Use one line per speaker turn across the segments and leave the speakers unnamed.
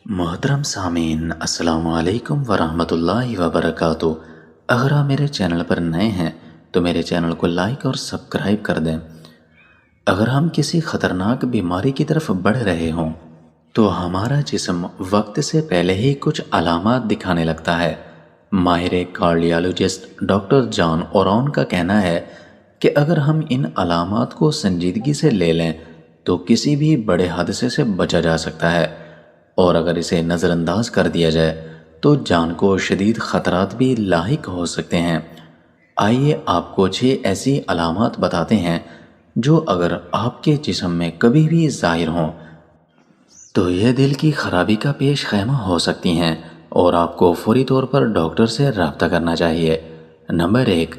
محترم سامعین، السلام علیکم ورحمۃ اللہ وبرکاتہ۔ اگر آپ میرے چینل پر نئے ہیں تو میرے چینل کو لائک اور سبسکرائب کر دیں۔ اگر ہم کسی خطرناک بیماری کی طرف بڑھ رہے ہوں تو ہمارا جسم وقت سے پہلے ہی کچھ علامات دکھانے لگتا ہے۔ ماہر کارڈیالوجسٹ ڈاکٹر جان اورون کا کہنا ہے کہ اگر ہم ان علامات کو سنجیدگی سے لے لیں تو کسی بھی بڑے حادثے سے بچا جا سکتا ہے، اور اگر اسے نظر انداز کر دیا جائے تو جان کو شدید خطرات بھی لاحق ہو سکتے ہیں۔ آئیے آپ کو 6 ایسی علامات بتاتے ہیں جو اگر آپ کے جسم میں کبھی بھی ظاہر ہوں تو یہ دل کی خرابی کا پیش خیمہ ہو سکتی ہیں اور آپ کو فوری طور پر ڈاکٹر سے رابطہ کرنا چاہیے۔ نمبر 1،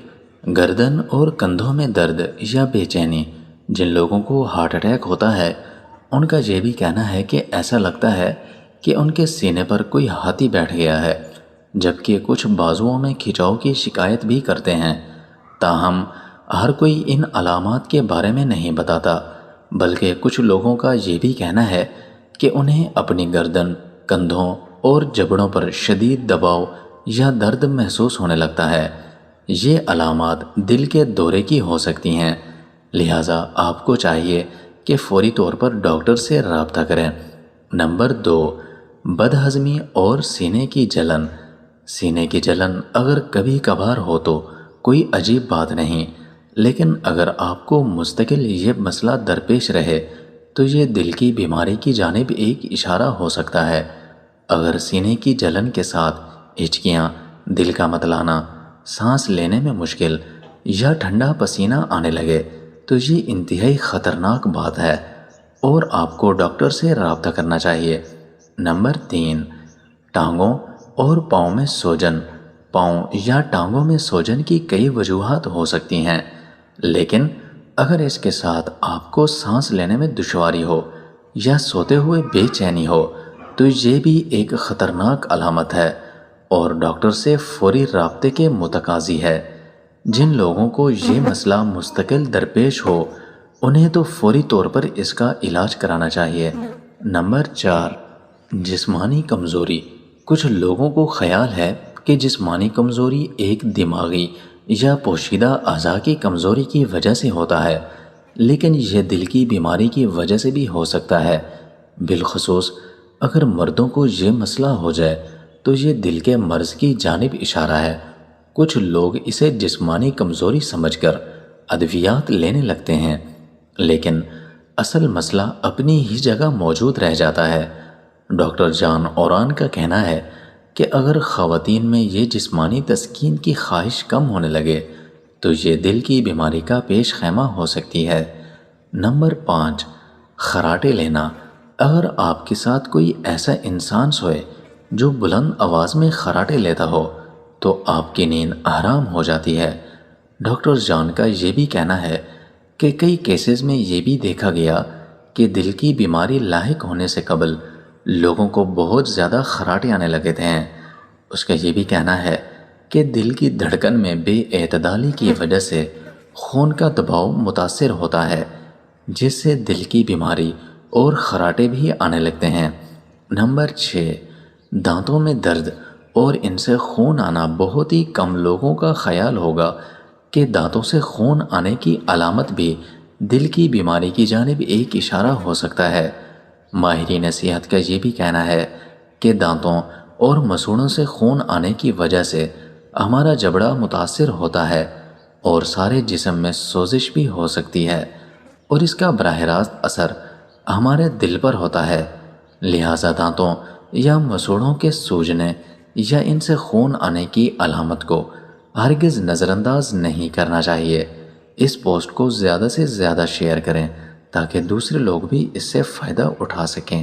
گردن اور کندھوں میں درد یا بے چینی۔ جن لوگوں کو ہارٹ اٹیک ہوتا ہے ان کا یہ بھی کہنا ہے کہ ایسا لگتا ہے کہ ان کے سینے پر کوئی ہاتھی بیٹھ گیا ہے، جبکہ کچھ بازوؤں میں کھچاؤ کی شکایت بھی کرتے ہیں۔ تاہم ہر کوئی ان علامات کے بارے میں نہیں بتاتا، بلکہ کچھ لوگوں کا یہ بھی کہنا ہے کہ انہیں اپنی گردن، کندھوں اور جبڑوں پر شدید دباؤ یا درد محسوس ہونے لگتا ہے۔ یہ علامات دل کے دورے کی ہو سکتی ہیں، لہٰذا آپ کو چاہیے کہ فوری طور پر ڈاکٹر سے رابطہ کریں۔ نمبر 2، بد ہضمی اور سینے کی جلن۔ سینے کی جلن اگر کبھی کبھار ہو تو کوئی عجیب بات نہیں، لیکن اگر آپ کو مستقل یہ مسئلہ درپیش رہے تو یہ دل کی بیماری کی جانب ایک اشارہ ہو سکتا ہے۔ اگر سینے کی جلن کے ساتھ ہچکیاں، دل کا متلانا، سانس لینے میں مشکل یا ٹھنڈا پسینہ آنے لگے تو یہ انتہائی خطرناک بات ہے اور آپ کو ڈاکٹر سے رابطہ کرنا چاہیے۔ نمبر 3، ٹانگوں اور پاؤں میں سوجن۔ پاؤں یا ٹانگوں میں سوجن کی کئی وجوہات ہو سکتی ہیں، لیکن اگر اس کے ساتھ آپ کو سانس لینے میں دشواری ہو یا سوتے ہوئے بے چینی ہو تو یہ بھی ایک خطرناک علامت ہے اور ڈاکٹر سے فوری رابطے کے متقاضی ہے۔ جن لوگوں کو یہ مسئلہ مستقل درپیش ہو انہیں تو فوری طور پر اس کا علاج کرانا چاہیے۔ نمبر 4، جسمانی کمزوری۔ کچھ لوگوں کو خیال ہے کہ جسمانی کمزوری ایک دماغی یا پوشیدہ اعضاء کی کمزوری کی وجہ سے ہوتا ہے، لیکن یہ دل کی بیماری کی وجہ سے بھی ہو سکتا ہے۔ بالخصوص اگر مردوں کو یہ مسئلہ ہو جائے تو یہ دل کے مرض کی جانب اشارہ ہے۔ کچھ لوگ اسے جسمانی کمزوری سمجھ کر ادویات لینے لگتے ہیں، لیکن اصل مسئلہ اپنی ہی جگہ موجود رہ جاتا ہے۔ ڈاکٹر جان اورون کا کہنا ہے کہ اگر خواتین میں یہ جسمانی تسکین کی خواہش کم ہونے لگے تو یہ دل کی بیماری کا پیش خیمہ ہو سکتی ہے۔ نمبر 5، خراٹے لینا۔ اگر آپ کے ساتھ کوئی ایسا انسان سوئے جو بلند آواز میں خراٹے لیتا ہو تو آپ کی نیند حرام ہو جاتی ہے۔ ڈاکٹر جان کا یہ بھی کہنا ہے کہ کئی کیسز میں یہ بھی دیکھا گیا کہ دل کی بیماری لاحق ہونے سے قبل لوگوں کو بہت زیادہ خراٹے آنے لگے تھے۔ اس کا یہ بھی کہنا ہے کہ دل کی دھڑکن میں بے اعتدالی کی وجہ سے خون کا دباؤ متاثر ہوتا ہے، جس سے دل کی بیماری اور خراٹے بھی آنے لگتے ہیں۔ نمبر 6، دانتوں میں درد اور ان سے خون آنا۔ بہت ہی کم لوگوں کا خیال ہوگا کہ دانتوں سے خون آنے کی علامت بھی دل کی بیماری کی جانب ایک اشارہ ہو سکتا ہے۔ ماہرین صحت کا یہ بھی کہنا ہے کہ دانتوں اور مسوڑھوں سے خون آنے کی وجہ سے ہمارا جبڑا متاثر ہوتا ہے اور سارے جسم میں سوزش بھی ہو سکتی ہے، اور اس کا براہ راست اثر ہمارے دل پر ہوتا ہے۔ لہٰذا دانتوں یا مسوڑھوں کے سوجنے یا ان سے خون آنے کی علامت کو ہرگز نظر انداز نہیں کرنا چاہیے۔ اس پوسٹ کو زیادہ سے زیادہ شیئر کریں تاکہ دوسرے لوگ بھی اس سے فائدہ اٹھا سکیں۔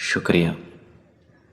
شکریہ۔